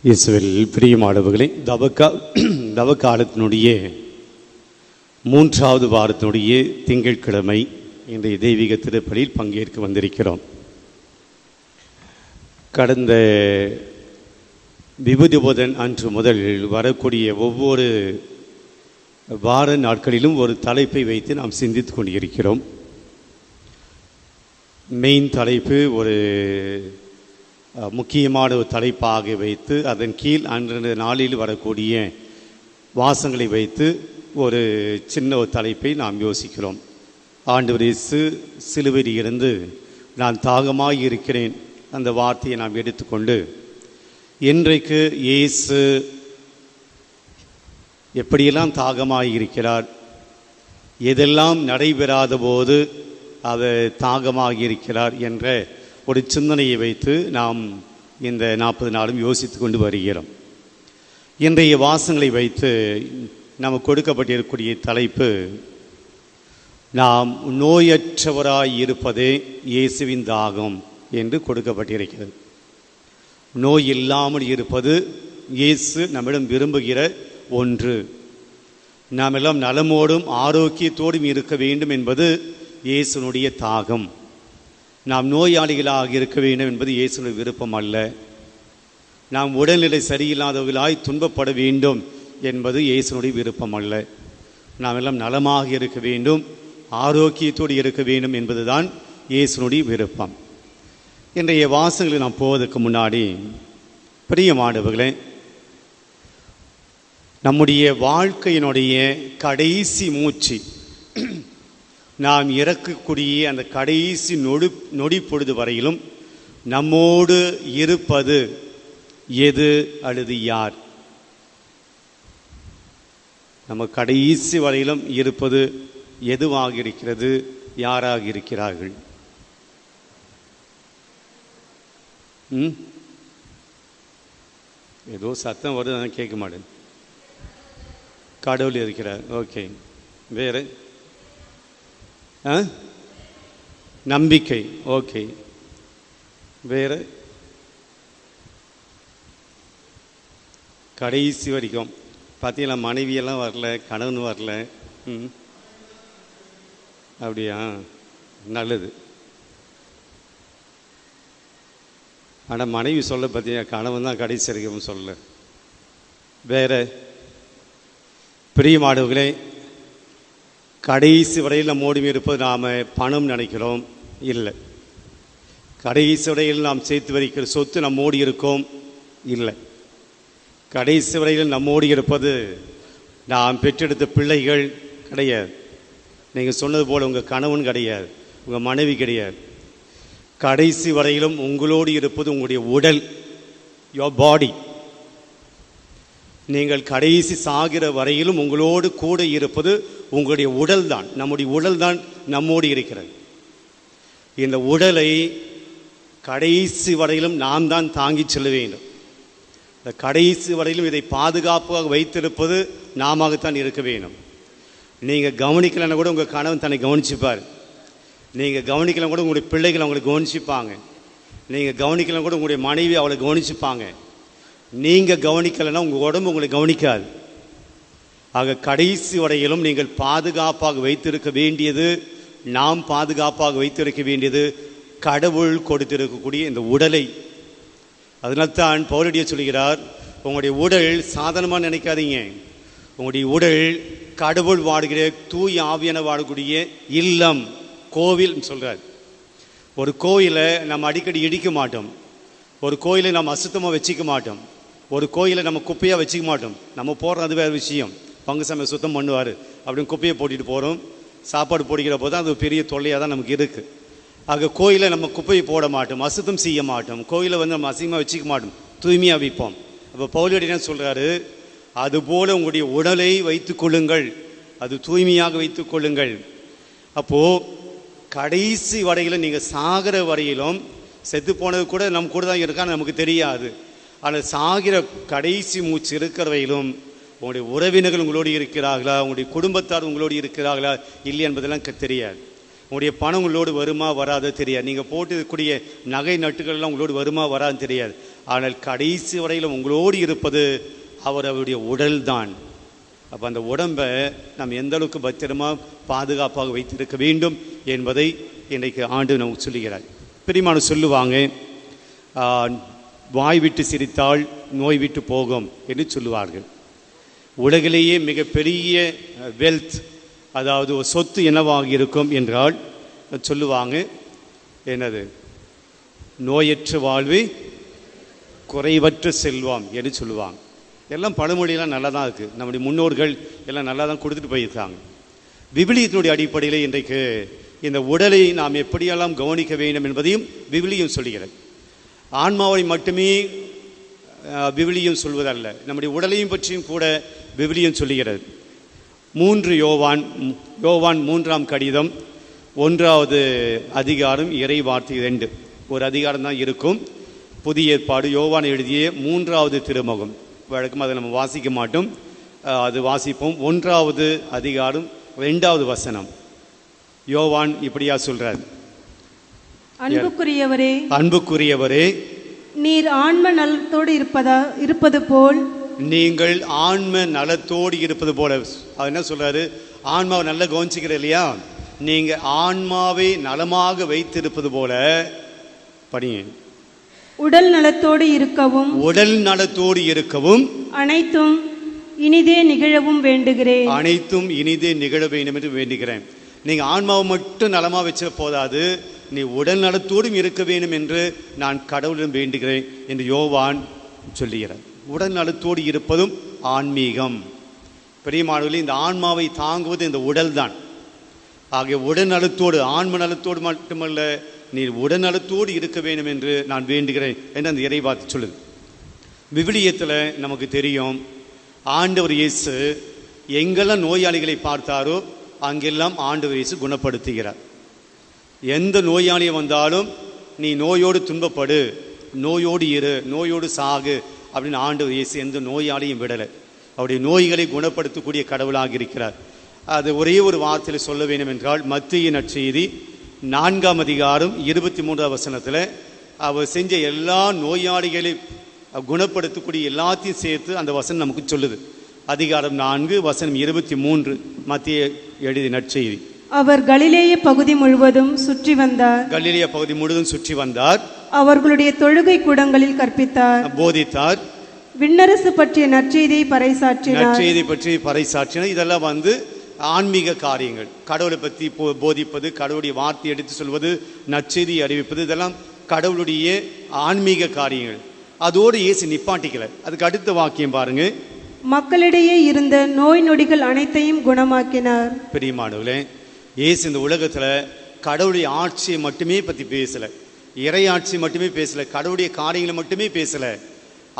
இயேசுவில் பிரியமானவர்களே, தவக்காலத்தினுடைய 3வது வாரத்தினுடைய திங்கட்கிழமை இன்றைய தெய்வீக திருப்பலியில் பங்கேற்க வந்திருக்கிறோம். கடந்த விபூதி புதன் அன்று முதல் வரக்கூடிய ஒவ்வொரு வார நாட்களிலும் ஒரு தலைப்பை வைத்து நாம் சிந்தித்து கொண்டிருக்கிறோம். மெயின் தலைப்பு ஒரு முக்கியமான ஒரு தலைப்பாக வைத்து அதன் கீழ் அன்றைய நாளில் வரக்கூடிய வாசங்களை வைத்து ஒரு சின்ன ஒரு தலைப்பை நாம் யோசிக்கிறோம். ஆண்டவர் இயேசு சிலுவையில் இருந்து நான் தாகமாக இருக்கிறேன் அந்த வார்த்தையை நாம் எடுத்துக்கொண்டு இன்றைக்கு இயேசு எப்படியெல்லாம் தாகமாக இருக்கிறார், எதெல்லாம் நடைபெறாத போது அவர் தாகமாக இருக்கிறார் என்ற ஒரு சிந்தனையை வைத்து நாம் இந்த 40 நாளும் யோசித்து கொண்டு வருகிறோம். இன்றைய வாசங்களை வைத்து நமக்கு கொடுக்கப்பட்டிருக்கக்கூடிய தலைப்பு, நாம் நோயற்றவராய் இருப்பதே இயேசுவின் தாகம் என்று கொடுக்கப்பட்டிருக்கிறது. நோய் இல்லாமல் இருப்பது இயேசு நம்மிடம் விரும்புகிற ஒன்று. நாம் எல்லாம் நலமோடும் ஆரோக்கியத்தோடும் இருக்க வேண்டும் என்பது இயேசுனுடைய தாகம். நாம் நோயாளிகளாக இருக்க வேண்டும் என்பது இயேசுவின் விருப்பம் அல்ல. நாம் உடல்நிலை சரியில்லாதவர்களாய் துன்பப்பட வேண்டும் என்பது இயேசுனுடைய விருப்பம் அல்ல. நாம் எல்லாம் நலமாக இருக்க வேண்டும், ஆரோக்கியத்தோடு இருக்க வேண்டும் என்பதுதான் இயேசுனுடைய விருப்பம். இன்றைய வாசங்களில் நாம் போவதற்கு முன்னாடி, பிரியமானவர்களே, நம்முடைய வாழ்க்கையினுடைய கடைசி மூச்சு, நாம் இறக்கக்கூடிய அந்த கடைசி நொடி பொழுது வரையிலும் நம்மோடு இருப்பது எது அல்லது யார்? நம்ம கடைசி வரையிலும் இருப்பது எதுவாக இருக்கிறது, யாராக இருக்கிறார்கள்? ஏதோ சத்தம் வருது, அதான் கேட்க மாட்டேன். கடவுள் இருக்கிறார். ஓகே, வேறு நம்பிக்கை. ஓகே, வேறு கடைசி வரைக்கும் பார்த்தீங்களா, மனைவியெல்லாம் வரல, கணவன் வரல. அப்படியா? நல்லது. ஆனால் மனைவி சொல்ல பார்த்தீங்க, கணவன் தான் கடைசி வரைக்கும் சொல்ல. வேறு பிரியமானவர்களே, கடைசி வரையில் நம்மோடு இருப்பது நாம் பணம் நினைக்கிறோம், இல்லை. கடைசி வரையில் நாம் சேர்த்து வைக்கிற சொத்து நம்மோடு இருக்கோம், இல்லை. கடைசி வரையில் நம்மோடு இருப்பது நாம் பெற்றெடுத்த பிள்ளைகள் கிடையாது. நீங்கள் சொன்னது போல் உங்கள் கணவன் கிடையாது, உங்கள் மனைவி கிடையாது. கடைசி வரையிலும் உங்களோடு இருப்பது உங்களுடைய உடல், யோர் பாடி. நீங்கள் கடைசி சாகிற வரையிலும் உங்களோடு கூட இருப்பது உங்களுடைய உடல் தான். நம்முடைய உடல் தான் நம்மோடு இருக்கிறது. இந்த உடலை கடைசி வரையிலும் நாம் தான் தாங்கி செல்ல வேண்டும். இந்த கடைசி வரையிலும் இதை பாதுகாப்பாக வைத்திருப்பது நாமத்தான் இருக்க வேண்டும். நீங்கள் கவனிக்கலைன்னா கூட உங்கள் கணவன் தன்னை கவனிச்சுப்பார். நீங்கள் கவனிக்கலாம் கூட உங்களுடைய பிள்ளைகள் அவங்களை கவனிச்சுப்பாங்க. நீங்கள் கவனிக்கலாம் கூட உங்களுடைய மனைவி அவளை கவனிச்சுப்பாங்க. நீங்கள் கவனிக்கலைன்னா உங்கள் உடம்பு உங்களை கவனிக்காது. ஆக கடைசி வரையிலும் நீங்கள் பாதுகாப்பாக வைத்திருக்க வேண்டியது, நாம் பாதுகாப்பாக வைத்திருக்க வேண்டியது கடவுள் கொடுத்திருக்கக்கூடிய இந்த உடலை. அதனால்தான் பவுலடியார் சொல்கிறார், உங்களுடைய உடல் சாதாரணமாக நினைக்காதீங்க. உங்களுடைய உடல் கடவுள் வாடுகிற தூய் ஆவியான வாடக்கூடிய இல்லம், கோவில் சொல்கிறார். ஒரு கோயிலை நம்ம அடிக்கடி இடிக்க மாட்டோம். ஒரு கோயிலை நம்ம அசுத்தமாக வச்சுக்க மாட்டோம். ஒரு கோயிலை நம்ம குப்பையாக வச்சுக்க மாட்டோம். நம்ம போடுறது அது வேறு விஷயம். பங்கு சமயம் சுத்தம் பண்ணுவார் அப்படின்னு குப்பையை போட்டிட்டு போகிறோம். சாப்பாடு போடுகிற போது தான் அது பெரிய தொல்லையாக தான் நமக்கு இருக்குது. ஆக கோயிலை நம்ம குப்பையை போட மாட்டோம், அசுத்தம் செய்ய மாட்டோம். கோயிலை நம்ம அசிங்கமாக வச்சுக்க மாட்டோம், தூய்மையாக வைப்போம். அப்போ பவுலடி என்ன சொல்கிறாரு, அதுபோல் உங்களுடைய உடலை வைத்து கொள்ளுங்கள், அது தூய்மையாக வைத்து கொள்ளுங்கள். அப்போது கடைசி வரையிலும் நீங்கள் சாகிற வரையிலும், செத்து போனது கூட நம்ம கூட தான் இருக்கான்னு நமக்கு தெரியாது. ஆனால் சாகிற கடைசி மூச்சு இருக்கிற வரையிலும் உங்களுடைய உறவினர்கள் உங்களோடு இருக்கிறார்களா, உங்களுடைய குடும்பத்தார் உங்களோடு இருக்கிறார்களா இல்லை என்பதெல்லாம் தெரியாது. உங்களுடைய பணம் உங்களோடு வருமா வராது தெரியாது. நீங்கள் போட்டுக்கூடிய நகை நட்டுகள்லாம் உங்களோடு வருமா வராது தெரியாது. ஆனால் கடைசி வரையில் உங்களோடு இருப்பது அவருடைய உடல் தான். அப்போ அந்த உடம்பை நம்ம எந்த அளவுக்கு பத்திரமாக பாதுகாப்பாக வைத்திருக்க வேண்டும் என்பதை இன்றைக்கு ஆண்டு நமக்கு சொல்லுகிறார். பெரியமான சொல்லுவாங்க, வாய் விட்டு சிரித்தால் நோய் விட்டு போகும் என்று சொல்லுவார்கள். உலகிலேயே மிகப்பெரிய வெல்த், அதாவது ஒரு சொத்து என்னவாக இருக்கும் என்றால் சொல்லுவாங்க, என்னது, நோயற்ற வாழ்வு குறைவற்ற செல்வம் என்று சொல்லுவாங்க. எல்லாம் பழமொழியெல்லாம் நல்லா தான் இருக்குது. நம்முடைய முன்னோர்கள் எல்லாம் நல்லா தான் கொடுத்துட்டு போயிருக்காங்க. விவிலியத்தினுடைய அடிப்படையில் இன்றைக்கு இந்த உடலை நாம் எப்படியெல்லாம் கவனிக்க வேண்டும் என்பதையும் விவிலியம் சொல்லுகிறது. ஆன்மாவை மட்டுமே விவிலியம் சொல்வதல்ல, நம்முடைய உடலையும் பற்றியும் கூட விவிலியம் சொல்லுகிறது. 3 யோவான் 3ஆம் கடிதம் 1வது அதிகாரம் இறை வார்த்தை 2 ஒரு அதிகாரம் தான் இருக்கும். புதிய ஏற்பாடு யோவான் எழுதிய 3வது திருமுகம். வழக்கம் அதை நம்ம வாசிக்க மாட்டோம், அது வாசிப்போம். 1வது அதிகாரம் 2வது வசனம். யோவான் இப்படியா சொல்றார், அன்புக்குரியவரே, நீர் ஆன்ம நலத்தோடு இருப்பது போல், நீங்கள் ஆன்ம நலத்தோடு இருப்பது போல. அது என்ன சொல்றாரு, ஆன்மாவை நல்லா கவனிச்சுக்கிற இல்லையா, நீங்க ஆன்மாவை நலமாக வைத்திருப்பது போல படிங்க. உடல் நலத்தோடு இருக்கவும் அனைத்தும் இனிதே நிகழவும் வேண்டுகிறேன். அனைத்தும் இனிதே நிகழ வேண்டும் என்று வேண்டுகிறேன். நீங்க ஆன்மாவை மட்டும் நலமா வச்ச போதாது, நீ உடல் நலத்தோடும் இருக்க வேண்டும் என்று நான் கடவுளிடம் வேண்டுகிறேன் என்று யோவான் சொல்லுகிறார். உடல் நலத்தோடு இருப்பதும் ஆன்மீகம். பெரியமானவர்களே, இந்த ஆன்மாவை தாங்குவது இந்த உடல் தான். ஆகிய உடல் நலத்தோடு, ஆன்ம நலத்தோடு மட்டுமல்ல, நீ உடல் நலத்தோடு இருக்க வேண்டும் என்று நான் வேண்டுகிறேன் என்று அந்த இறைவார்த்தை சொல்லுது. விவிலியத்தில் நமக்கு தெரியும், ஆண்டவர் இயேசு எங்கெல்லாம் நோயாளிகளை பார்த்தாரோ அங்கெல்லாம் ஆண்டவர் இயேசு குணப்படுத்துகிறார். எந்த நோயாளியை வந்தாலும் நீ நோயோடு துன்பப்படு, நோயோடு இரு, நோயோடு சாகு அப்படின்னு ஆண்டவர் இயேசு எந்த நோயாளியும் விடலை. அவருடைய நோய்களை குணப்படுத்தக்கூடிய கடவுளாக இருக்கிறார். அது ஒரே ஒரு வார்த்தையில் சொல்ல வேண்டும் என்றால், மத்திய நற்செய்தி 4ஆம் அதிகாரம் 23ஆம் வசனத்தில் அவர் செஞ்ச எல்லா நோயாளிகளை குணப்படுத்தக்கூடிய எல்லாத்தையும் சேர்த்து அந்த வசனம் நமக்கு சொல்லுது. அதிகாரம் 4 வசனம் 23 மத்திய எழுதிய நற்செய்தி. அவர் கலிலேய பகுதி முழுவதும் சுற்றி வந்தார். அவர்களுடைய தொழுகை கூடங்களில் கற்பித்தார், போதித்தார், விண்ணரசு பற்றிய நற்செய்தியை பறைசாற்றினார். இதெல்லாம் ஆன்மீக காரியங்கள். கடவுளை பற்றி போதிப்பது, கடவுளுடைய வார்த்தை எடுத்து சொல்வது, நற்செய்தி அறிவிப்பது, இதெல்லாம் கடவுளுடைய ஆன்மீக காரியங்கள். அதோடு இயேசு நிப்பாட்டிக்கல. அதுக்கு அடுத்த வாக்கியம் பாருங்க, மக்களிடையே இருந்த நோய் நொடிகள் அனைத்தையும் குணமாக்கினார். பெரியமானவர்களே, இயேசு இந்த உலகத்துல கடவுளுடைய ஆட்சியை மட்டுமே பற்றி பேசல, இறை ஆட்சி மட்டுமே பேசல, கடவுளுடைய காரியங்களை மட்டுமே பேசல,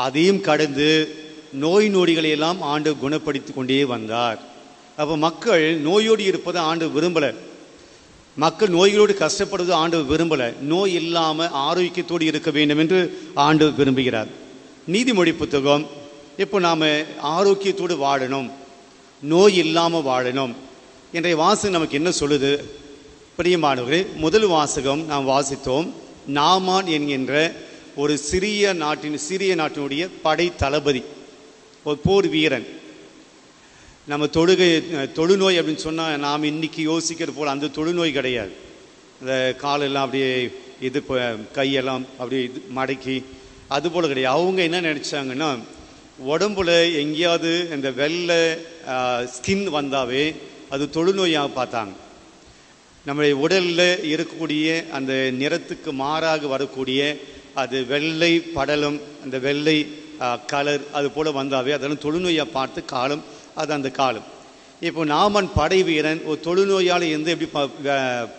அதையும் கடந்து நோய் நொடிகளை எல்லாம் ஆண்டு குணப்படுத்தி கொண்டே வந்தார். அப்போ மக்கள் நோயோடு இருப்பதை ஆண்டு விரும்பலை, மக்கள் நோய்களோடு கஷ்டப்படுவது ஆண்டு விரும்பலை. நோய் இல்லாமல் ஆரோக்கியத்தோடு இருக்க வேண்டும் என்று ஆண்டு விரும்புகிறார். நீதிமொழி புத்தகம், இப்போ நாம் ஆரோக்கியத்தோடு வாழணும், நோய் இல்லாமல் வாழணும். இன்றைய வாசகம் நமக்கு என்ன சொல்லுது? பிரியமானவர்களே, முதல் வாசகம் நாம் வாசித்தோம். நாமான் என்கின்ற ஒரு சிறிய நாட்டினுடைய படை தளபதி, ஒரு போர் வீரன். நம்ம தொழுநோய் அப்படின்னு சொன்னால் நாம் இன்னைக்கு யோசிக்கிறது போல் அந்த தொழுநோய் கிடையாது. இந்த காலெல்லாம் அப்படியே இது கையெல்லாம் அப்படியே இது மடக்கி அது போல் கிடையாது. அவங்க என்ன நினச்சாங்கன்னா, உடம்புல எங்கேயாவது இந்த வெள்ளை ஸ்கின் வந்தாவே அது தொழுநோயாக பார்த்தாங்க. நம்முடைய உடலில் இருக்கக்கூடிய அந்த நிறத்துக்கு மாறாக வரக்கூடிய அது வெள்ளை படலம், அந்த வெள்ளை கலர் அது போல் வந்தாவே அதெல்லாம் தொழுநோயாக பார்த்து காலம் அது அந்த காலம். இப்போ நாமன் படை வீரன் ஒரு தொழுநோயாளி எப்படி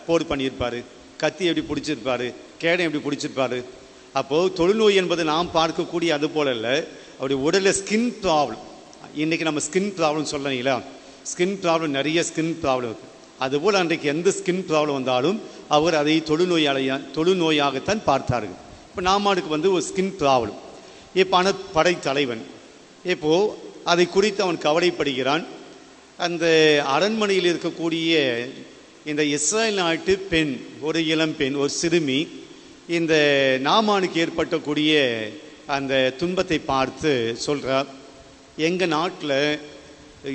போர் பண்ணியிருப்பார், கத்தி எப்படி பிடிச்சிருப்பார், கேடம் எப்படி பிடிச்சிருப்பார். அப்போது தொழுநோய் என்பது நாம் பார்க்கக்கூடிய அது போல இல்லை, அவருடைய உடலில் ஸ்கின் ப்ராப்ளம். இன்றைக்கி நம்ம ஸ்கின் ப்ராப்ளம் சொல்லலைங்களா, ஸ்கின் ப்ராப்ளம் நிறைய ஸ்கின் ப்ராப்ளம் இருக்குது. அதுபோல் அன்றைக்கு எந்த ஸ்கின் ப்ராப்ளம் வந்தாலும் அவர் அதை தொழுநோயாகத்தான் பார்த்தார்கள். இப்போ நாமானுக்கு ஒரு ஸ்கின் ப்ராப்ளம். இப்போ படை தலைவன் இப்போது அதை குறித்து அவன் கவலைப்படுகிறான். அந்த அரண்மனையில் இருக்கக்கூடிய இந்த இஸ்ரேல் நாட்டு பெண், ஒரு இளம் பெண், ஒரு சிறுமி, இந்த நாமானுக்கு ஏற்பட்டக்கூடிய அந்த துன்பத்தை பார்த்து சொல்கிறார், எங்கள் நாட்டில்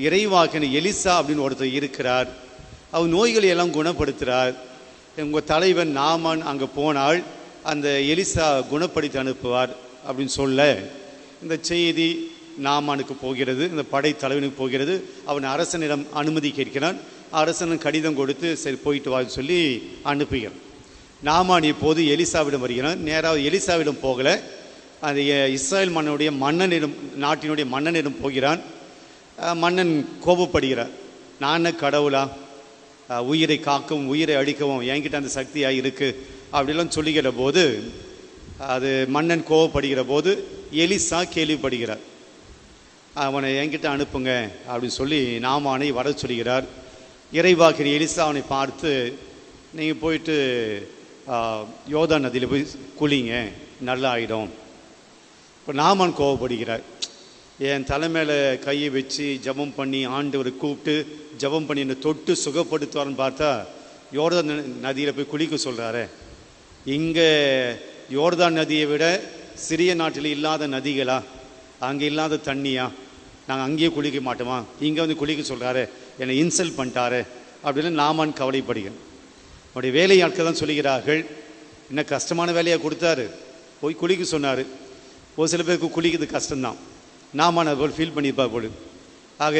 இறைவாக்கின எலிசா அப்படின்னு ஒருத்தர் இருக்கிறார், அவர் நோய்களை எல்லாம் குணப்படுத்துகிறார், உங்கள் தலைவன் நாமான் அங்கே போனால் அந்த எலிசா குணப்படுத்தி அனுப்புவார் அப்படின்னு சொல்ல இந்த செய்தி நாமானுக்கு போகிறது, இந்த படை தலைவனுக்கு போகிறது. அவன் அரசனிடம் அனுமதி கேட்கிறான். அரசன் கடிதம் கொடுத்து சரி போயிட்டு வான்னு சொல்லி அனுப்புகிறான். நாமான் இப்போது எலிசாவிடம் வருகிறான். நேராக எலிசாவிடம் போகலை, அந்த இஸ்ரேல் மன்னனுடைய மன்னனிடம், நாட்டினுடைய மன்னனிடம் போகிறான். மன்னன் கோபப்படுகிறார், நான் என்ன கடவுளா, உயிரை காக்கவும் உயிரை அழிக்கவும் என்கிட்ட அந்த சக்தியாக இருக்குது அப்படிலாம் சொல்லுகிற போது, அது மன்னன் கோபப்படுகிற போது எலிசா கேள்விப்படுகிறார். அவனை என்கிட்ட அனுப்புங்க அப்படின்னு சொல்லி நாமானை வர சொல்கிறார். இறைவாக்கிற எலிசா அவனை பார்த்து, நீங்கள் போயிட்டு யோர்தான் நதியில் போய் குளிங்க, நல்லா ஆகிடும். இப்போ நாமான் கோபப்படுகிறார், என் தலைமையில் கையை வச்சு ஜபம் பண்ணி ஆண்டவரை கூப்பிட்டு ஜபம் பண்ணி என்னை தொட்டு சுகப்படுத்துவார்னு பார்த்தா யோர்தான் நதியில் போய் குளிக்க சொல்கிறாரு. இங்கே யோர்தான் நதியை விட சிறிய நாட்டில் இல்லாத நதிகளா, அங்கே இல்லாத தண்ணியா, நாங்கள் அங்கேயே குளிக்க மாட்டோமா, இங்கே வந்து குளிக்க சொல்கிறாரு, என்னை இன்சல்ட் பண்ணிட்டாரு அப்படின்னு நாமான் கவலைப்படுகிறேன். அவருடைய வேலை ஆட்கள் தான் சொல்லுகிறார்கள், என்ன கஷ்டமான வேலையாக கொடுத்தாரு, போய் குளிக்க சொன்னார். ஒரு சில பேருக்கு குளிக்கிறது கஷ்டம்தான், நாமான் அது போல் ஃபீல் பண்ணியிருப்பார் போல். ஆக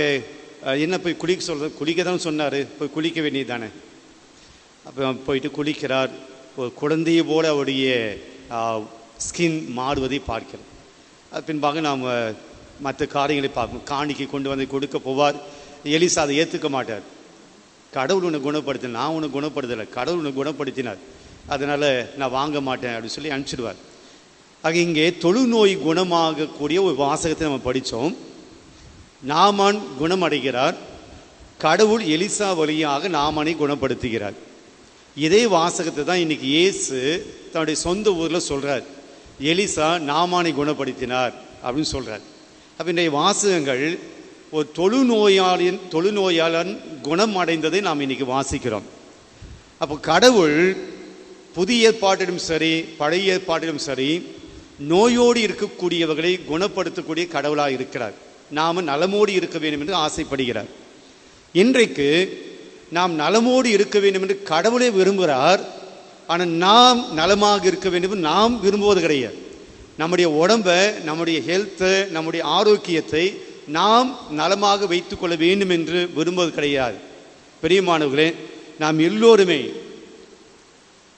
என்ன போய் குளிக்க சொல்கிறது, குளிக்க தான் சொன்னார், போய் குளிக்க வேண்டியது தானே. அப்போ போயிட்டு குளிக்கிறார். ஒரு குழந்தையை போல அவருடைய ஸ்கின் மாறுவதை பார்க்கிறோம். அது பின்பாக நாம் மற்ற காரியங்களை பார்க்கணும். காணிக்கை கொண்டு வந்து கொடுக்க போவார். எலிசா அதை ஏற்றுக்க மாட்டார். கடவுள் உன்னை குணப்படுத்தினார், நான் உன்னை குணப்படுத்தலை, கடவுள் உன்னை குணப்படுத்தினார், அதனால் நான் வாங்க மாட்டேன் அப்படின்னு சொல்லி அனுப்பிச்சிடுவார். ஆக இங்கே தொழுநோய் குணமாகக்கூடிய ஒரு வாசகத்தை நம்ம படித்தோம். நாமான் குணமடைகிறார், கடவுள் எலிசா வழியாக நாமானை குணப்படுத்துகிறார். இதே வாசகத்தை தான் இன்னைக்கு இயேசு தன்னுடைய சொந்த ஊரில் சொல்கிறார், எலிசா நாமானை குணப்படுத்தினார் அப்படின்னு சொல்கிறார். அப்போ இன்றைய வாசகங்கள் ஒரு தொழுநோயாளன் குணம் அடைந்ததை நாம் இன்னைக்கு வாசிக்கிறோம். அப்போ கடவுள் புதிய ஏற்பாட்டிலும் சரி பழைய ஏற்பாட்டிலும் சரி நோயோடு இருக்கக்கூடியவர்களை குணப்படுத்தக்கூடிய கடவுளாக இருக்கிறார். நாம் நலமோடு இருக்க வேண்டும் என்று ஆசைப்படுகிறார். இன்றைக்கு நாம் நலமோடு இருக்க வேண்டும் என்று கடவுளே விரும்புகிறார். ஆனால் நாம் நலமாக இருக்க வேண்டும் என்று நாம் விரும்புவது கிடையாது. நம்முடைய உடம்பை, நம்முடைய ஹெல்த்தை, நம்முடைய ஆரோக்கியத்தை நாம் நலமாக வைத்துக்கொள்ள வேண்டும் என்று விரும்புவது கிடையாது. பெரியமானவர்களே, நாம் எல்லோருமே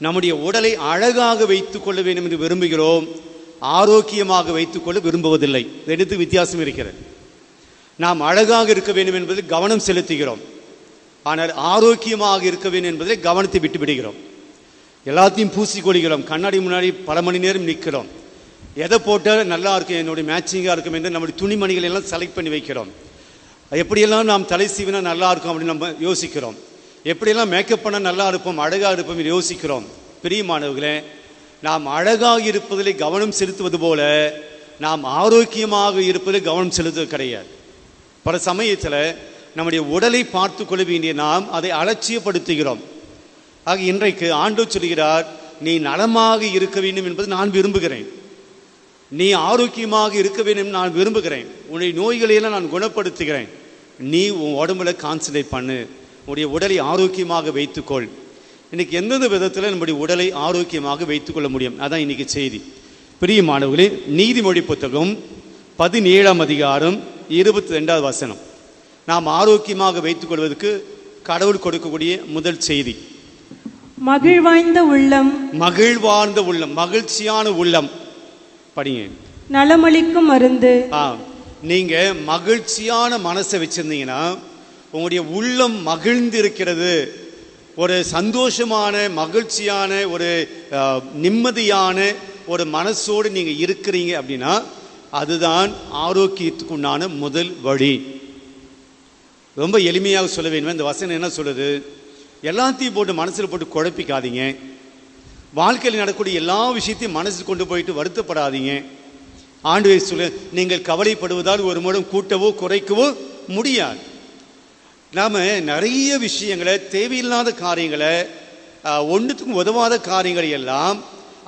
நம்முடைய உடலை அழகாக வைத்துக்கொள்ள வேண்டும் என்று விரும்புகிறோம், ஆரோக்கியமாக வைத்துக்கொள்ள விரும்புவதில்லை. ரெண்டு வித்தியாசம் இருக்கிறது. நாம் அழகாக இருக்க வேண்டும் என்பதில் கவனம் செலுத்துகிறோம், ஆனால் ஆரோக்கியமாக இருக்க வேண்டும் என்பதில் கவனத்தை விட்டுவிடுகிறோம். எல்லாத்தையும் பூசிக்கொள்கிறோம், கண்ணாடி முன்னாடி பல மணி நேரம் நிற்கிறோம், எதை போட்டால் நல்லா இருக்கும், என்னுடைய மேட்சிங்காக இருக்கும் என்று நம்முடைய துணிமணிகள் எல்லாம் செலக்ட் பண்ணி வைக்கிறோம். எப்படியெல்லாம் நாம் தலை சீவினா நல்லா இருக்கும் அப்படின்னு நம்ம யோசிக்கிறோம், எப்படியெல்லாம் மேக்கப் பண்ணால் நல்லா இருப்போம், அழகாக இருப்போம் என்று யோசிக்கிறோம். பிரியமானவர்களே, நாம் அழகாக இருப்பதில் கவனம் செலுத்துவது போல நாம் ஆரோக்கியமாக இருப்பதில் கவனம் செலுத்துவது கிடையாது. பல சமயத்தில் நம்முடைய உடலை பார்த்து கொள்ள வேண்டிய நாம் அதை அலட்சியப்படுத்துகிறோம். ஆக இன்றைக்கு ஆண்டவர் சொல்கிறார், நீ நலமாக இருக்க வேண்டும் என்பது நான் விரும்புகிறேன், நீ ஆரோக்கியமாக இருக்க வேண்டும் நான் விரும்புகிறேன், உன்னுடைய நோய்களையெல்லாம் நான் குணப்படுத்துகிறேன், நீ உன் உடம்புல கான்சன்ட்ரேட் பண்ணு, உன்னுடைய உடலை ஆரோக்கியமாக வைத்துக்கொள். இன்றைக்கி எந்தெந்த விதத்தில் நம்முடைய உடலை ஆரோக்கியமாக வைத்துக்கொள்ள முடியும், அதான் இன்றைக்கி செய்தி. பிரியமானவர்களே, நீதிமொழி புத்தகம் 17ஆம் அதிகாரம் 22வது வசனம் நாம் ஆரோக்கியமாக வைத்துக் கொள்வதற்கு கடவுள் கொடுக்கக்கூடிய முதல் செய்தி. மகிழ்வாய்ந்த உள்ளம், மகிழ்வார்ந்த உள்ளம், மகிழ்ச்சியான உள்ளம். படிங்க. நலமளிக்கும் மருந்து. நீங்க மகிழ்ச்சியான மனசை வச்சிருந்தீங்கன்னா உங்களுடைய உள்ளம் மகிழ்ந்து இருக்கிறது, ஒரு சந்தோஷமான மகிழ்ச்சியான ஒரு நிம்மதியான ஒரு மனசோடு நீங்க இருக்கிறீங்க அப்படின்னா அதுதான் ஆரோக்கியத்துக்கு உண்டான முதல் வழி. ரொம்ப எளிமையாக சொல்ல வேண்டும். இந்த வசனம் என்ன சொல்லுது? எல்லாத்தையும் போட்டு மனசில் போட்டு குழப்பிக்காதீங்க, வாழ்க்கையில் நடக்கக்கூடிய எல்லா விஷயத்தையும் மனசில் கொண்டு போயிட்டு வருத்தப்படாதீங்க. ஆண்டவர் சொல்ல, நீங்கள் கவலைப்படுவதால் ஒரு முடம் கூட்டவோ குறைக்கவோ முடியாது. நாம் நிறைய விஷயங்களை, தேவையில்லாத காரியங்களை, ஒன்றுத்துக்கும் உதவாத காரியங்களை எல்லாம்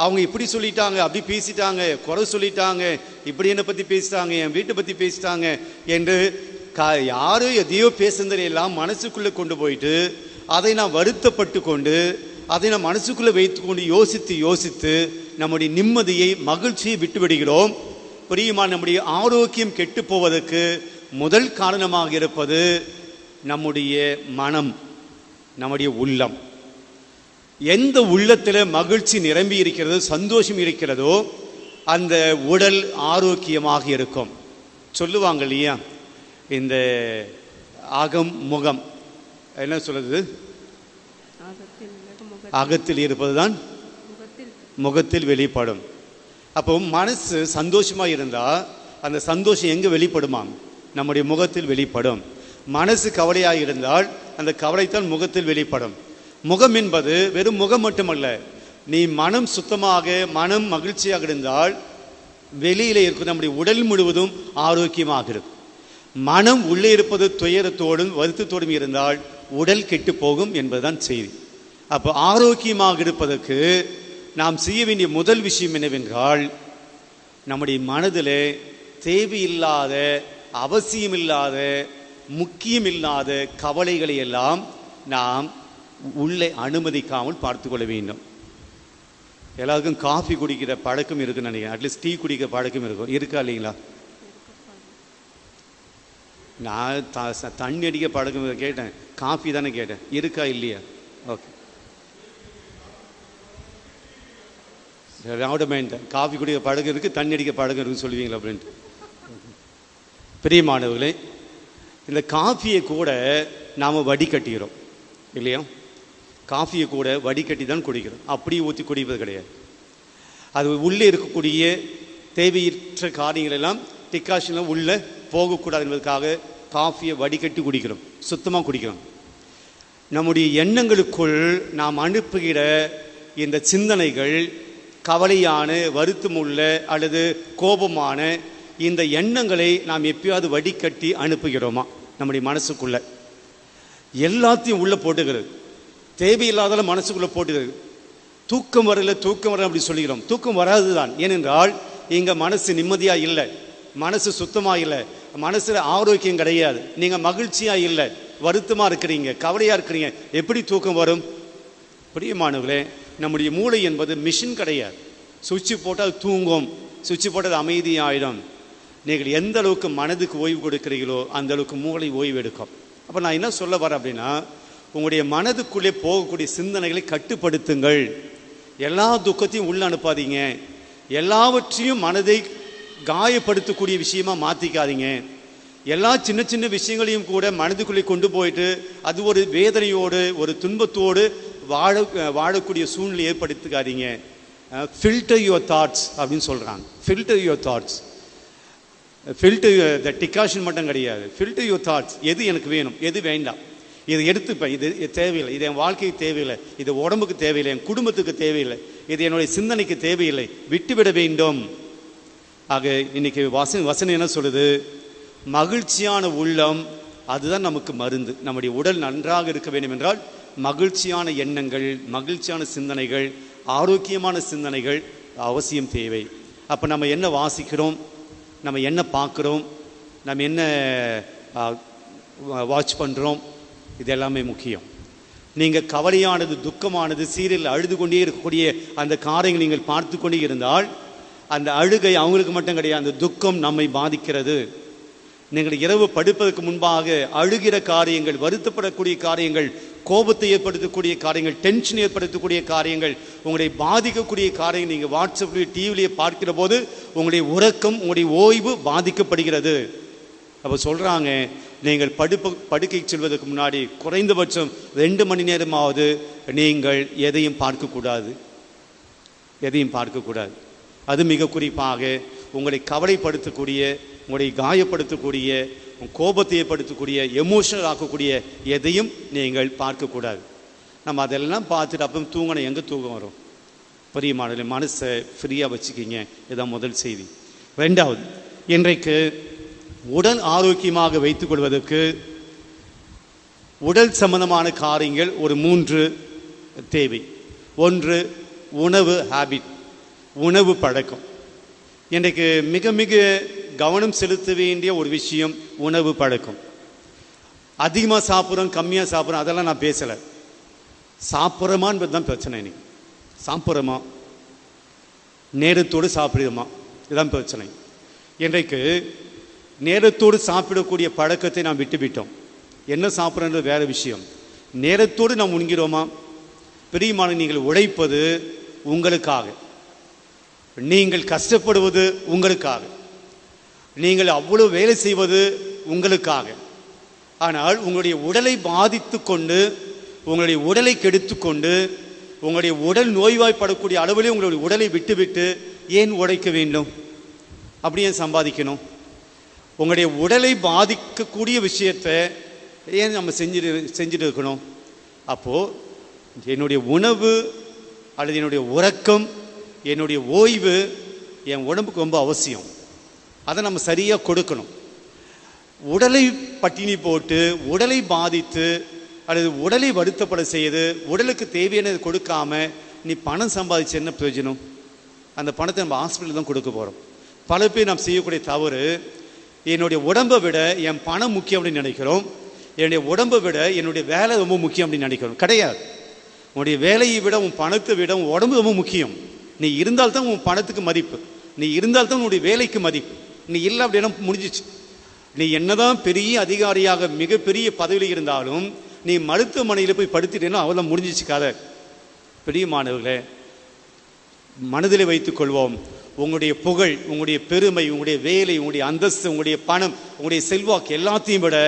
அவங்க இப்படி சொல்லிட்டாங்க, அப்படி பேசிட்டாங்க, குறை சொல்லிட்டாங்க, இப்படி என்னை பற்றி பேசிட்டாங்க, என் வீட்டை பற்றி பேசிட்டாங்க என்று யாரோ எதையோ பேசுனதையெல்லாம் மனசுக்குள்ளே கொண்டு போயிட்டு அதை நான் வருத்தப்பட்டு கொண்டு அதை நான் மனசுக்குள்ளே வைத்து கொண்டு யோசித்து நம்முடைய நிம்மதியை, மகிழ்ச்சியை விட்டுவிடுகிறோம். பிரியமான, நம்முடைய ஆரோக்கியம் கெட்டு போவதற்கு முதல் காரணமாக இருப்பது நம்முடைய மனம், நம்முடைய உள்ளம். எந்த உள்ளத்தில் மகிழ்ச்சி நிரம்பி இருக்கிறதோ, சந்தோஷம் இருக்கிறதோ, அந்த உடல் ஆரோக்கியமாக இருக்கும். சொல்லுவாங்க இல்லையா, இந்த அகம் முகம் என்ன சொல்லுது, அகத்தில் இருப்பதுதான் முகத்தில் வெளிப்படும். அப்போ மனசு சந்தோஷமா இருந்தா அந்த சந்தோஷம் எங்க வெளிப்படுமா? நம்முடைய முகத்தில் வெளிப்படும். மனசு கவலையாக இருந்தால் அந்த கவலைத்தான் முகத்தில் வெளிப்படும். முகம் என்பது வெறும் முகம் மட்டுமல்ல, நீ மனம் சுத்தமாக, மனம் மகிழ்ச்சியாக இருந்தால் வெளியில இருக்கும் நம்முடைய உடல் முழுவதும் ஆரோக்கியமாக இருக்கும். மனம் உள்ளே இருப்பது துயரத்தோடும் வருத்தத்தோடும் இருந்தால் உடல் கெட்டு போகும் என்பதுதான் செய்தி. அப்போ ஆரோக்கியமாக இருப்பதற்கு நாம் செய்ய வேண்டிய முதல் விஷயம் என்னவென்றால், நம்முடைய மனதில் தேவையில்லாத, அவசியமில்லாத, முக்கியமில்லாத கவலைகளை எல்லாம் நாம் உள்ளே அனுமதிக்காமல் பார்த்து கொள்ள வேண்டும். எல்லாருக்கும் காஃபி குடிக்கிற பழக்கம் இருக்குன்னு நினைக்கிறேன். அட்லீஸ்ட் டீ குடிக்கிற பழக்கம் இருக்கா இல்லைங்களா? நான் தண்ணி அடிக்க பழக்கம் கேட்டேன், காஃபி தானே கேட்டேன், இருக்கா இல்லையா? ஓகே, காஃபி குடிக்க பழக்கம் இருக்குது, தண்ணி அடிக்க பழக்கம் இருக்குன்னு சொல்லுவீங்களா அப்படின்ட்டு. பிரியமானவர்களே, இந்த காஃபியை கூட நாம் வடிகட்டிக்கிறோம் இல்லையா? காஃபியை கூட வடிகட்டி தான் குடிக்கிறோம், அப்படியே ஊற்றி குடிப்பது கிடையாது. அது உள்ளே இருக்கக்கூடிய தேவையற்ற காரியங்கள் எல்லாம் டிகாஷனில் உள்ளே போகக்கூடாது என்பதற்காக காஃபியை வடிகட்டி குடிக்கிறோம், சுத்தமாக குடிக்கிறோம். நம்முடைய எண்ணங்களுக்குள் நாம் அனுப்புகிற இந்த சிந்தனைகள், கவலையான, வருத்தமுள்ள அல்லது கோபமான இந்த எண்ணங்களை நாம் எப்பயாவது வடிகட்டி அனுப்புகிறோமா? நம்முடைய மனசுக்குள்ள எல்லாத்தையும் உள்ள போட்டுக்கிறது, தேவையில்லாத மனசுக்குள்ள போட்டுக்கிறது. தூக்கம் வரல அப்படி சொல்லிக்கிறோம். தூக்கம் வராது தான். ஏனென்றால் இங்க மனசு நிம்மதியா இல்லை, மனசு சுத்தமா இல்லை, மனசுல ஆரோக்கியம் கிடையாது. நீங்க மகிழ்ச்சியா இல்லை, வருத்தமா இருக்கிறீங்க, கவலையா இருக்கிறீங்க, எப்படி தூக்கம் வரும்? பிரியமானவர்களே, நம்முடைய மூளை என்பது மிஷின் கிடையாது. சுவிட்சு போட்டால் தூங்கும், சுவிட்சு போட்டால் அமைதியாயிடும். நீங்கள் எந்த அளவுக்கு மனதுக்கு ஓய்வு கொடுக்கிறீர்களோ அந்த அளவுக்கு மூளை ஓய்வு எடுக்கும். அப்போ நான் என்ன சொல்ல வரேன் அப்படின்னா, உங்களுடைய மனதுக்குள்ளே போகக்கூடிய சிந்தனைகளை கட்டுப்படுத்துங்கள். எல்லா துக்கத்தையும் உள்ள அனுப்பாதீங்க, எல்லாவற்றையும் மனதை காயப்படுத்தக்கூடிய விஷயமா மாற்றிக்காதீங்க. எல்லா சின்ன சின்ன விஷயங்களையும் கூட மனதுக்குள்ளே கொண்டு போயிட்டு அது ஒரு வேதனையோடு, ஒரு துன்பத்தோடு வாழக்கூடிய சூழ்நிலை ஏற்படுத்திக்காதீங்க. ஃபில்டர் யுவர் தாட்ஸ் அப்படின்னு சொல்கிறாங்க. Filter your thoughts, filter the decoction மட்டும் கிடையாது, ஃபில்டர் யுவர் தாட்ஸ். எது எனக்கு வேணும், எது வேண்டாம், இதை எடுத்துப்பேன், இது தேவையில்லை, இது என் வாழ்க்கைக்கு தேவையில்லை, இது உடம்புக்கு தேவையில்லை, என் குடும்பத்துக்கு தேவையில்லை, இது என்னுடைய சிந்தனைக்கு தேவையில்லை, விட்டுவிட வேண்டும். ஆக இன்னைக்கு வசனம் என்ன சொல்லுது? மகிழ்ச்சியான உள்ளம் அதுதான் நமக்கு மருந்து. நம்முடைய உடல் நன்றாக இருக்க வேண்டும் என்றால் மகிழ்ச்சியான எண்ணங்கள், மகிழ்ச்சியான சிந்தனைகள், ஆரோக்கியமான சிந்தனைகள் அவசியம் தேவை. அப்போ நம்ம என்ன வாசிக்கிறோம், நம்ம என்ன பார்க்குறோம், நம்ம என்ன வாட்ச் பண்ணுறோம், இது எல்லாமே முக்கியம். நீங்கள் கவலையானது, துக்கமானது, சீரியல் அழுது கொண்டே இருக்கக்கூடிய அந்த காரியங்கள் நீங்கள் பார்த்து கொண்டே இருந்தால் அந்த அழுகை அவங்களுக்கு மட்டும் கிடையாது, அந்த துக்கம் நம்மை பாதிக்கிறது. நீங்கள் இரவு படுப்பதற்கு முன்பாக அழுகிற காரியங்கள், வருத்தப்படக்கூடிய காரியங்கள், கோபத்தை ஏற்படுத்தக்கூடிய காரியங்கள், டென்ஷன் ஏற்படுத்தக்கூடிய காரியங்கள், உங்களை பாதிக்கக்கூடிய காரியங்கள் நீங்கள் வாட்ஸ்அப்லேயே டிவிலேயே பார்க்கிற போது உங்களுடைய உறக்கம், உங்களுடைய ஓய்வு பாதிக்கப்படுகிறது. அப்போ சொல்கிறாங்க, நீங்கள் படுக்கை செல்வதற்கு முன்னாடி குறைந்தபட்சம் 2 மணி நேரமாவது நீங்கள் எதையும் பார்க்கக்கூடாது. அது மிக குறிப்பாக உங்களை கவலைப்படுத்தக்கூடிய, உங்களை காயப்படுத்தக்கூடிய, கோபத்தை ஏற்படுத்தக்கூடிய, எமோஷனல் ஆக்கக்கூடிய எதையும் நீங்கள் பார்க்கக்கூடாது. நம்ம அதெல்லாம் பார்த்துட்டு அப்புறம் தூங்கணும், எங்கே தூக்கம் வரும்? பிரியமானவர்களே, மனசை ஃப்ரீயாக வச்சுக்கிங்க. இதுதான் முதல் செய்தி. ரெண்டாவது, இன்றைக்கு உடல் ஆரோக்கியமாக வைத்துக் கொள்வதற்கு உடல் சம்பந்தமான காரியங்கள் ஒரு 3 தேவை. ஒன்று, உணவு ஹேபிட், உணவு பழக்கம். இன்றைக்கு மிக மிக கவனம் செலுத்த வேண்டிய ஒரு விஷயம் உணவு பழக்கம். அதிகமாக சாப்பிட்றோம், கம்மியாக சாப்பிட்றோம், அதெல்லாம் நான் பேசலை. சாப்பிட்றோமான்னு தான் பிரச்சனை. இன்னைக்கு சாப்பிட்றோமா, நேரத்தோடு சாப்பிடுமா, இதுதான் பிரச்சனை. இன்றைக்கு நேரத்தோடு சாப்பிடக்கூடிய பழக்கத்தை நாம் விட்டுவிட்டோம். என்ன சாப்பிட்றது வேறு விஷயம். நேரத்தோடு நாம் உண்கிறோமா? பிரியமான, நீங்கள் உழைப்பது உங்களுக்காக, நீங்கள் கஷ்டப்படுவது உங்களுக்காக, நீங்கள் அவ்வளவு வேலை செய்வது உங்களுக்காக. ஆனால் உங்களுடைய உடலை பாதித்து கொண்டு, உங்களுடைய உடலை கெடுத்து கொண்டு, உங்களுடைய உடல் நோய்வாய்ப்படக்கூடிய அளவிலே உங்களுடைய உடலை விட்டுவிட்டு ஏன் உழைக்க வேண்டும்? அப்படியே சம்பாதிக்கணும்? உங்களுடைய உடலை பாதிக்கக்கூடிய விஷயத்தை ஏன் நம்ம செஞ்சுட்டு இருக்கணும்? அப்போது என்னுடைய உணவு அல்லது என்னுடைய உறக்கம், என்னுடைய ஓய்வு என் உடம்புக்கு ரொம்ப அவசியம். அதை நம்ம சரியாக கொடுக்கணும். உடலை பட்டினி போட்டு, உடலை பாதித்து அல்லது உடலை வருத்தப்பட செய்து, உடலுக்கு தேவையானது கொடுக்காம நீ பணம் சம்பாதிச்சு என்ன பிரயோஜனம்? அந்த பணத்தை நம்ம ஹாஸ்பிட்டல் தான் கொடுக்க போகிறோம். பல பேர் நாம் செய்யக்கூடிய தவறு, என்னுடைய உடம்பை விட என் பணம் முக்கியம் அப்படின்னு நினைக்கிறோம், என்னுடைய உடம்பை விட என்னுடைய வேலை ரொம்ப முக்கியம் அப்படின்னு நினைக்கிறோம். கிடையாது. உன்னுடைய வேலையை விட, உன் பணத்தை விட உன் உடம்பு ரொம்ப முக்கியம். நீ இருந்தால்தான் உன் பணத்துக்கு மதிப்பு, நீ இருந்தால்தான் உன்னுடைய வேலைக்கு மதிப்பு. நீ இல்லை அப்படின்னா முடிஞ்சிச்சு. நீ என்னதான் பெரிய அதிகாரியாக மிகப்பெரிய பதவியில் இருந்தாலும் நீ மருத்துவமனையில் போய் படுத்திட்டேன்னா அவெல்லாம் முடிஞ்சிச்சு கதை. பெரிய மாணவர்களே, மனதில் வைத்துக் கொள்வோம். உங்களுடைய புகழ், உங்களுடைய பெருமை, உங்களுடைய வேலை, உங்களுடைய அந்தஸ்து, உங்களுடைய பணம், உங்களுடைய செல்வாக்கு எல்லாத்தையும் விட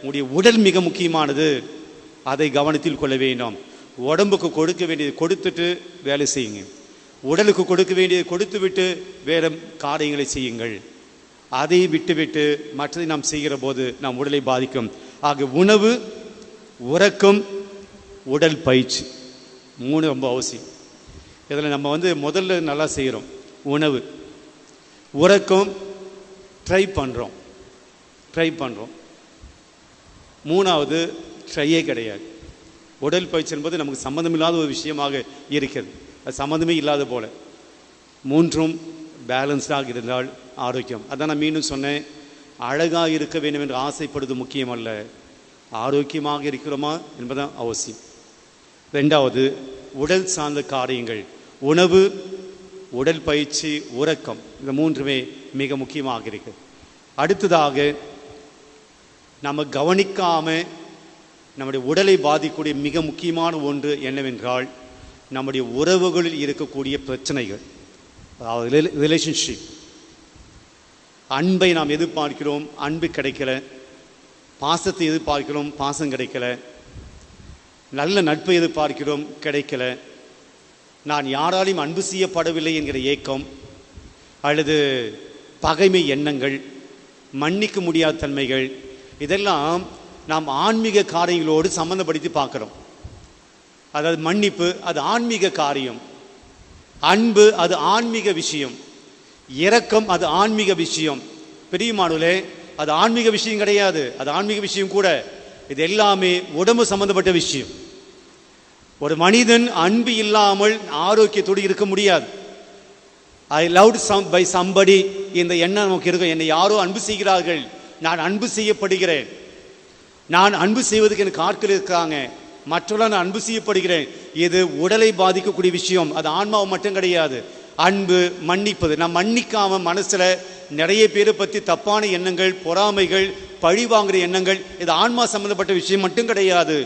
உங்களுடைய உடல் மிக முக்கியமானது. அதை கவனத்தில் கொள்ள வேண்டும். உடம்புக்கு கொடுக்க வேண்டியது கொடுத்துட்டு வேலை செய்யுங்க. உடலுக்கு கொடுக்க வேண்டியது கொடுத்து விட்டு வேறு காரியங்களை செய்யுங்கள். அதை விட்டுவிட்டு மற்றதை நாம் செய்கிற போது நாம் உடலை பாதிக்கும். ஆக உணவு, உறக்கம், உடல் பயிற்சி 3 ரொம்ப அவசியம். இதில் நம்ம முதல்ல நல்லா செய்கிறோம். உணவு, உறக்கம் ட்ரை பண்ணுறோம். 3வது ட்ரையே கிடையாது. உடல் பயிற்சி என்பது நமக்கு சம்மந்தமில்லாத ஒரு விஷயமாக இருக்கிறது. அது சம்மந்தமே இல்லாத போல. 3ம் பேலன்ஸ்டாக இருந்தால் ஆரோக்கியம். அதான் நான் மீண்டும் சொன்னேன், அழகாக இருக்க வேண்டும் என்று ஆசைப்படுவது முக்கியம் அல்ல, ஆரோக்கியமாக இருக்கிறோமா என்பதுதான் அவசியம். 2வது உடல் சார்ந்த காரியங்கள், உணவு, உடல் பயிற்சி, உறக்கம், இந்த 3மே மிக முக்கியமாக இருக்கு. அடுத்ததாக நம்ம கவனிக்காம நம்முடைய உடலை பாதிக்கக்கூடிய மிக முக்கியமான ஒன்று என்னவென்றால் நம்முடைய உறவுகளில் இருக்கக்கூடிய பிரச்சனைகள். அதாவது ரிலேஷன்ஷிப். அன்பை நாம் எதிர்பார்க்கிறோம், அன்பு கிடைக்கல. பாசத்தை எதிர்பார்க்கிறோம், பாசம் கிடைக்கல. நல்ல நட்பை எதிர்பார்க்கிறோம், கிடைக்கல. நான் யாராலையும் அன்பு செய்யப்படவில்லை என்கிற ஏக்கம், அல்லது பகைமை எண்ணங்கள், மன்னிக்க முடியாத தன்மைகள், இதெல்லாம் நாம் ஆன்மீக காரியங்களோடு சம்பந்தப்படுத்தி பார்க்கிறோம். அதாவது மன்னிப்பு அது ஆன்மீக காரியம், அன்பு அது ஆன்மீக விஷயம், இரக்கம் அது ஆன்மீக விஷயம். பெரியமானவர்களே, அது ஆன்மீக விஷயம் கிடையாது, அது ஆன்மீக விஷயம் கூட. இது எல்லாமே உடம்பு சம்பந்தப்பட்ட விஷயம். ஒரு மனிதன் அன்பு இல்லாமல் ஆரோக்கியத்தோடு இருக்க முடியாது. ஐ லவ்ட் பை சம்படி, இந்த எண்ணம் நமக்கு இருக்கும். என்னை யாரோ அன்பு செய்கிறார்கள், நான் அன்பு செய்யப்படுகிறேன், நான் அன்பு செய்வதற்கு எனக்கு ஆட்கள் இருக்காங்க, மற்றவர்களால் நான் அன்பு செய்யப்படுகிறேன். இது உடலை பாதிக்கக்கூடிய விஷயம், அது ஆன்மாவை மட்டும் கிடையாது. அன்பு, மன்னிப்பது, நான் மன்னிக்காம மனசுல நிறைய பேரை பற்றி தப்பான எண்ணங்கள், பொறாமைகள், பழி வாங்குற எண்ணங்கள், இது ஆன்மா சம்பந்தப்பட்ட விஷயம் மட்டும் கிடையாது,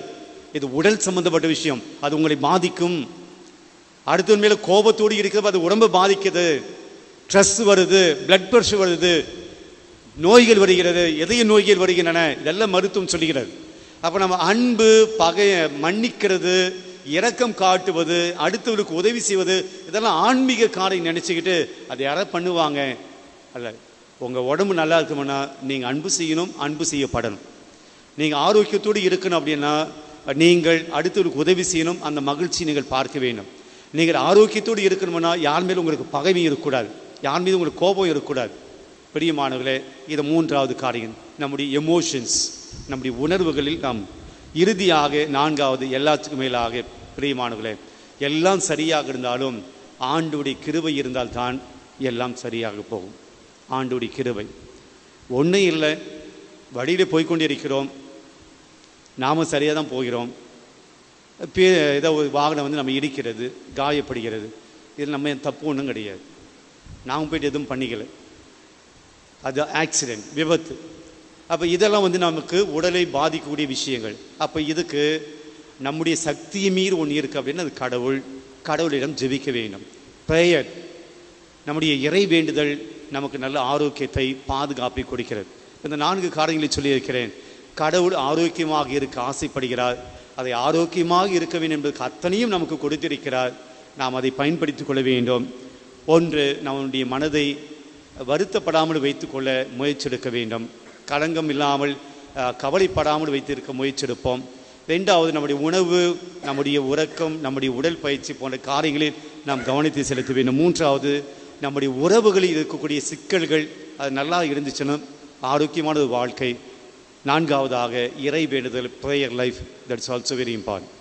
இது உடல் சம்பந்தப்பட்ட விஷயம். அது உங்களை பாதிக்கும். அடுத்த மேல கோபத்தோடு இருக்கிறது, அது உடம்பை பாதிக்குது. ஸ்ட்ரெஸ் வருது, பிளட் பிரஷர் வருது, நோய்கள் வருகிறது, இதய நோய்கள் வருகின்றன, இதெல்லாம் மருத்துவம் சொல்லுகிறது. அப்போ நம்ம அன்பு, பகை, மன்னிக்கிறது, இரக்கம் காட்டுவது, அடுத்தவர்களுக்கு உதவி செய்வது, இதெல்லாம் ஆன்மீக காரியம் நினச்சிக்கிட்டு அதை யாராவது பண்ணுவாங்க அல்ல. உங்கள் உடம்பு நல்லா இருக்குமுன்னா நீங்கள் அன்பு செய்யணும், அன்பு செய்யப்படணும். நீங்கள் ஆரோக்கியத்தோடு இருக்கணும் அப்படின்னா நீங்கள் அடுத்தவர்களுக்கு உதவி செய்யணும், அந்த மகிழ்ச்சி நீங்கள் பார்க்க வேண்டும். நீங்கள் ஆரோக்கியத்தோடு இருக்கணும்னா யார் மேலும் உங்களுக்கு பகைமை இருக்கக்கூடாது, யார் மீதும் உங்களுக்கு கோபம் இருக்கக்கூடாது. பிரியமானவர்களே, இது 3வது காரியம். நம்முடைய எமோஷன்ஸ், நம்முடைய உணர்வுகளில் நாம் இறுதியாக 4வது, எல்லாத்துக்கும் மேலாக பிரியமானவர்களே, எல்லாம் சரியாக இருந்தாலும் ஆண்டவருடைய கிருபை இருந்தால்தான் எல்லாம் சரியாக போகும். ஆண்டவருடைய கிருபை ஒன்றும் இல்லை, வழியில் போய்கொண்டே இருக்கிறோம், நாம் சரியாக தான் போகிறோம், ஏதோ ஒரு வாகனம் வந்து நம்ம இடிக்கிறது, காயப்படுகிறது, இதில் நம்ம தப்பு ஒன்றும் கிடையாது, நாம் போய்ட்டு எதுவும் பண்ணிக்கலை, அது ஆக்சிடெண்ட், விபத்து. அப்போ இதெல்லாம் வந்து நமக்கு உடலை பாதிக்கக்கூடிய விஷயங்கள். அப்போ இதுக்கு நம்முடைய சக்தியை மீறி ஒன்று இருக்குது அப்படின்னா அது கடவுளிடம் ஜெபிக்க வேண்டும். ப்ரேயர், நம்முடைய இறை வேண்டுதல் நமக்கு நல்ல ஆரோக்கியத்தை, பாதுகாப்பை கொடுக்கிறது. இந்த 4 காரியங்களை சொல்லியிருக்கிறேன். கடவுள் ஆரோக்கியமாக இருக்க ஆசைப்படுகிறார். அதை ஆரோக்கியமாக இருக்க வேண்டும் என்பதற்கு அத்தனையும் நமக்கு கொடுத்திருக்கிறார். நாம் அதை பயன்படுத்தி கொள்ள வேண்டும். ஒன்று, நம்முடைய மனதை வருத்தப்படாமல் வைத்துக்கொள்ள முயற்சியெடுக்க வேண்டும். களங்கம் இல்லாமல் கவலைப்படாமல் வைத்திருக்க முயற்சியெடுப்போம். 2வது, நம்முடைய உணவு, நம்முடைய உறக்கம், நம்முடைய உடல் பயிற்சி போன்ற காரியங்களில் நாம் கவனத்தை செலுத்த வேண்டும். 3வது, நம்முடைய உறவுகளில் இருக்கக்கூடிய சிக்கல்கள் அது நல்லா இருந்துச்சுன்னா ஆரோக்கியமான ஒரு வாழ்க்கை. 4வதாக இறை வேண்டுதல், prayer life, that's also very important.